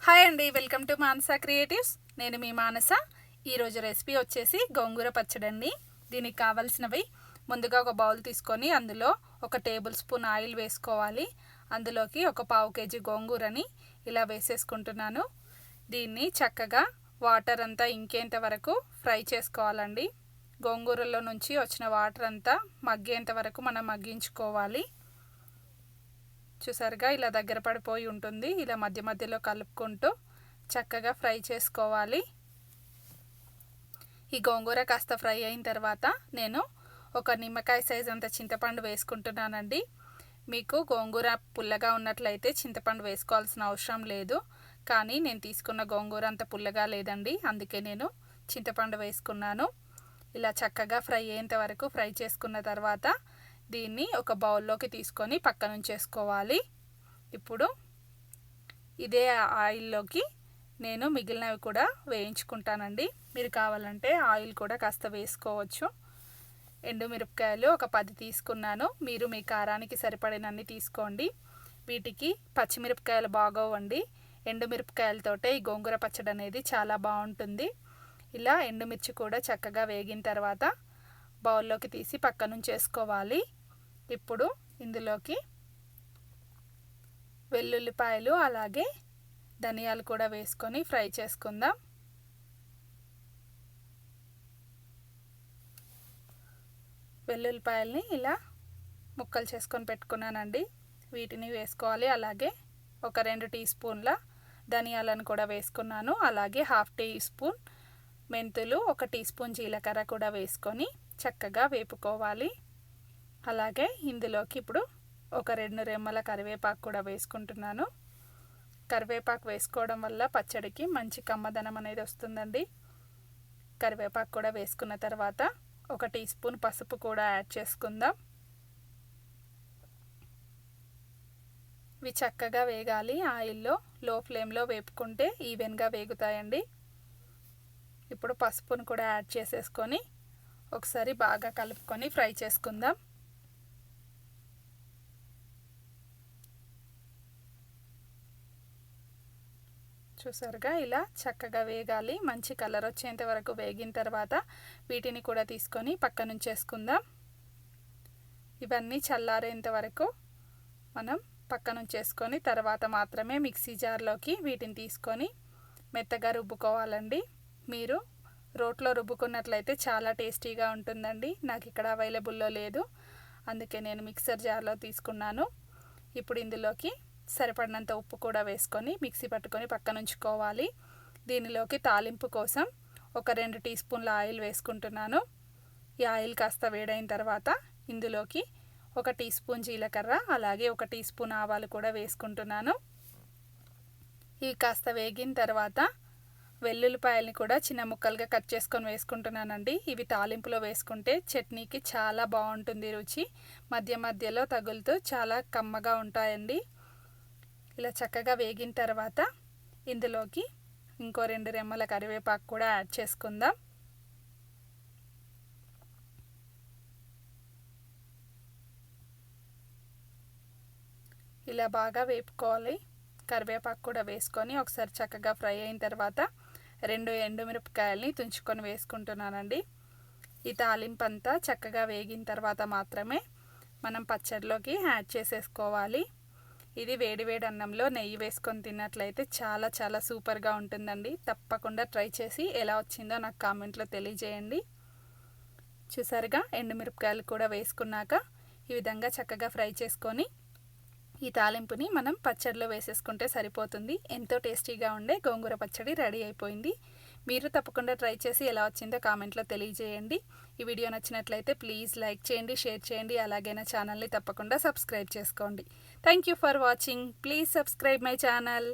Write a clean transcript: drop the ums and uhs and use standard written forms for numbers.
Hi అండి, welcome to Manasa creatives. నేను మీ మానస. ఈరోజు రెసిపీ వచ్చేసి గోంగూర పచ్చడి అండి. దీనికి కావాల్సినవి ముందుగా ఒక బౌల్ తీసుకొని అందులో 1 టేబుల్ స్పూన్ ఆయిల్ వేసుకోవాలి. అందులోకి 1 పావు కేజీ గోంగూరని ఇలా వేసేసుకుంటున్నాను. దీన్ని చక్కగా వాటర్ అంతా ఇంకేంత వరకు ఫ్రై చేసుకోవాలండి. గోంగూరలో నుంచి వచ్చిన వాటర్ అంతా మగ్గేంత వరకు మనం మగ్గించుకోవాలి. చూసారుగా ఇలా దగ్గర పడిపోయి ఉంటుంది. ఇలా మధ్య మధ్యలో కలుపుకుంటూ చక్కగా ఫ్రై చేసుకోవాలి. ఈ గోంగూర కాస్త ఫ్రై అయిన తర్వాత నేను ఒక నిమ్మకాయ సైజ్ అంత చింతపండు వేసుకుంటున్నానండి. మీకు గోంగూర పుల్లగా ఉన్నట్లయితే చింతపండు వేసుకోవాల్సిన అవసరం లేదు. కానీ నేను తీసుకున్న గోంగూర అంత పుల్లగా లేదండి, అందుకే నేను చింతపండు వేసుకున్నాను. ఇలా చక్కగా ఫ్రై అయ్యేంత వరకు ఫ్రై చేసుకున్న తర్వాత దీన్ని ఒక బౌల్లోకి తీసుకొని పక్కన ఉంచేసుకోవాలి. ఇప్పుడు ఇదే ఆయిల్లోకి నేను మిగిలినవి కూడా వేయించుకుంటానండి. మీరు కావాలంటే ఆయిల్ కూడా కాస్త వేసుకోవచ్చు. ఎండుమిరపకాయలు ఒక 10 తీసుకున్నాను. మీరు మీ కారానికి సరిపడినన్ని తీసుకోండి. వీటికి పచ్చిమిరపకాయలు బాగోవండి. ఎండుమిరపకాయలతోటే ఈ గోంగూర పచ్చడి అనేది చాలా బాగుంటుంది. ఇలా ఎండుమిర్చి కూడా చక్కగా వేగిన తర్వాత బౌల్లోకి తీసి పక్కన ఉంచేసుకోవాలి. ఇప్పుడు ఇందులోకి వెల్లుల్లిపాయలు అలాగే ధనియాలు కూడా వేసుకొని ఫ్రై చేసుకుందాం. వెల్లుల్లిపాయల్ని ఇలా ముక్కలు చేసుకొని పెట్టుకున్నానండి. వీటిని వేసుకోవాలి. అలాగే ఒక 2 టీ స్పూన్ల ధనియాలను కూడా వేసుకున్నాను. అలాగే 1/2 టీ స్పూన్ మెంతులు, 1 టీ స్పూన్ జీలకర్ర కూడా వేసుకొని చక్కగా వేపుకోవాలి. అలాగే ఇందులోకి ఇప్పుడు ఒక 2 రెమ్మల కరివేపాకు కూడా వేసుకుంటున్నాను. కరివేపాకు వేసుకోవడం వల్ల పచ్చడికి మంచి కమ్మదనం అనేది వస్తుందండి. కరివేపాకు కూడా వేసుకున్న తర్వాత 1 టీ స్పూన్ పసుపు కూడా యాడ్ చేసుకుందాం. ఇవి చక్కగా వేగాలి. ఆయిల్లో లో ఫ్లేమ్లో వేపుకుంటే ఈవెన్గా వేగుతాయండి. ఇప్పుడు పసుపును కూడా యాడ్ చేసేసుకొని ఒకసారి బాగా కలుపుకొని ఫ్రై చేసుకుందాం. చూసారుగా ఇలా చక్కగా వేగాలి. మంచి కలర్ వచ్చేంత వరకు వేగిన తర్వాత వీటిని కూడా తీసుకొని పక్కన ఉంచేసుకుందాం. ఇవన్నీ చల్లారేంత వరకు మనం పక్కన ఉంచేసుకొని తర్వాత మాత్రమే మిక్సీ జార్లోకి వీటిని తీసుకొని మెత్తగా రుబ్బుకోవాలండి. మీరు రోట్లో రుబ్బుకున్నట్లయితే చాలా టేస్టీగా ఉంటుందండి. నాకు ఇక్కడ అవైలబుల్లో లేదు, అందుకే నేను మిక్సర్ జార్లో తీసుకున్నాను. ఇప్పుడు ఇందులోకి సరిపడినంత ఉప్పు కూడా వేసుకొని మిక్సీ పట్టుకొని పక్కన ఉంచుకోవాలి. దీనిలోకి తాలింపు కోసం ఒక 2 టీ స్పూన్ల ఆయిల్ వేసుకుంటున్నాను. ఈ ఆయిల్ కాస్త వేడైన తర్వాత ఇందులోకి 1 టీ స్పూన్ జీలకర్ర అలాగే 1 టీ స్పూన్ ఆవాలు కూడా వేసుకుంటున్నాను. ఇవి కాస్త వేగిన తర్వాత వెల్లుల్లిపాయల్ని కూడా చిన్న ముక్కలుగా కట్ చేసుకొని వేసుకుంటున్నానండి. ఇవి తాలింపులో వేసుకుంటే చట్నీకి చాలా బాగుంటుంది రుచి. మధ్య మధ్యలో తగులుతూ చాలా కమ్మగా ఉంటాయండి. ఇలా చక్కగా వేగిన తర్వాత ఇందులోకి ఇంకో 2 రెమ్మల కరివేపాకు కూడా యాడ్ చేసుకుందాం. ఇలా బాగా వేపుకోవాలి. కరివేపాకు కూడా వేసుకొని ఒకసారి చక్కగా ఫ్రై అయిన తర్వాత 2 ఎండుమిరపకాయలని తుంచుకొని వేసుకుంటున్నానండి. ఈ తాలింపు అంతా చక్కగా వేగిన తర్వాత మాత్రమే మనం పచ్చడిలోకి యాడ్ చేసేసుకోవాలి. ఇది వేడివేడి అన్నంలో నెయ్యి వేసుకొని తిన్నట్లయితే చాలా చాలా సూపర్గా ఉంటుందండి. తప్పకుండా ట్రై చేసి ఎలా వచ్చిందో నాకు కామెంట్లో తెలియజేయండి. చూసారుగా ఎండుమిరపకాయలు కూడా వేసుకున్నాక ఈ విధంగా చక్కగా ఫ్రై చేసుకొని ఈ తాలింపుని మనం పచ్చడిలో వేసేసుకుంటే సరిపోతుంది. ఎంతో టేస్టీగా ఉండే గోంగూర పచ్చడి రెడీ అయిపోయింది. మీరు తప్పకుండా ట్రై చేసి ఎలా వచ్చిందో కామెంట్లో తెలియజేయండి. ఈ వీడియో నచ్చినట్లయితే ప్లీజ్ లైక్ చేయండి, షేర్ చేయండి. అలాగే నా ఛానల్ని తప్పకుండా సబ్స్క్రైబ్ చేసుకోండి. Thank you for watching. Please subscribe my channel.